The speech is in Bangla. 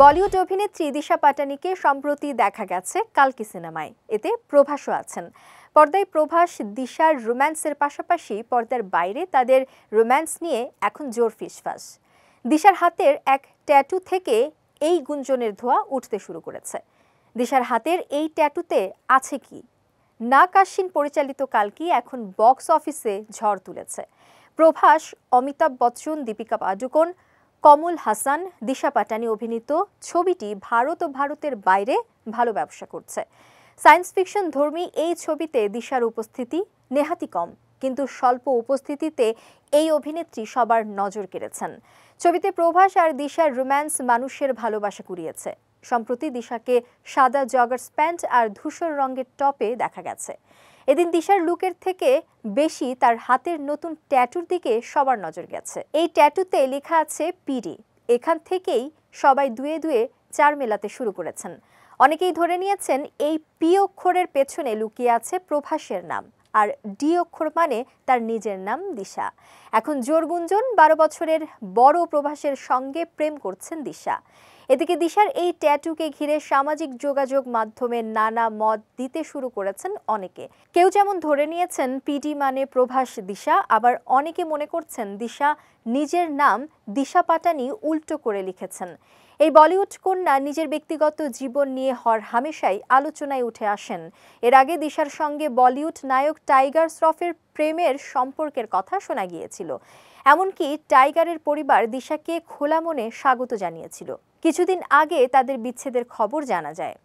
বলিউড অভিনেত্রী দিশা পাটানিকে সম্প্রতি দেখা গেছে কালকি সিনেমায়। এতে প্রভাসও আছেন। পর্দায় প্রভাস দিশার রোম্যান্সের পাশাপাশি পর্দার বাইরে তাদের রোম্যান্স নিয়ে এখন জোর ফিসফাস। দিশার হাতের এক ট্যাটু থেকে এই গুঞ্জনের ধোঁয়া উঠতে শুরু করেছে। দিশার হাতের এই ট্যাটুতে আছে কি? নাক আশ্বিন পরিচালিত কালকি এখন বক্স অফিসে ঝড় তুলেছে। প্রভাস, অমিতাভ বচ্চন, দীপিকা পাডুকোন, কমল হাসান, দিশা পাটানি অভিনীত ছবিটি ভারত ও ভারতের বাইরে ভালো ব্যবসা করছে। সায়েন্স ফিকশন ধর্মী এই ছবিতে দিশার উপস্থিতি নেহাতি কম, কিন্তু স্বল্প উপস্থিতিতে এই অভিনেত্রী সবার নজর কেড়েছেন। ছবিতে প্রভাস আর দিশার রোম্যান্স মানুষের ভালোবাসা কুড়িয়েছে। সম্প্রতি দিশাকে সাদা জগার্স প্যান্ট আর ধূসর রঙের টপে দেখা গেছে। এদিন দিশার লুকের থেকে বেশি তার হাতের নতুন ট্যাটুর দিকে সবার নজর গেছে। এই ট্যাটুতে লেখা আছে পিডি। এখান থেকেই সবাই দুয়ে দুয়ে চার মেলাতে শুরু করেছেন। অনেকেই ধরে নিয়েছেন এই পি অক্ষরের পেছনে লুকিয়ে আছে প্রভাসের নাম, আর ডি অক্ষর মানে তার নিজের নাম দিশা। এখন জোর গুঞ্জন 12 বছরের বড় প্রভাসের সঙ্গে প্রেম করছেন দিশা। এদিকে দিশার এই ট্যাটুকে ঘিরে সামাজিক যোগাযোগ মাধ্যমে নানা মত দিতে শুরু করেছেন অনেকে। কেউ যেমন ধরে নিয়েছেন পিডি মানে প্রভাস দিশা, আবার অনেকে মনে করছেন দিশা নিজের নাম দিশা পাটানি উল্টো করে লিখেছেন। এই বলিউড কন্যা নিজের ব্যক্তিগত জীবন নিয়ে হামেশাই আলোচনায় উঠে আসেন। এর আগে দিশার সঙ্গে বলিউড নায়ক টাইগার শ্রফের প্রেমের সম্পর্কের কথা শোনা গিয়েছিল। এমনকি টাইগারের পরিবার দিশাকে খোলা মনে স্বাগত জানিয়েছিল। কিছুদিন আগে তাদের বিচ্ছেদের খবর জানা যায়।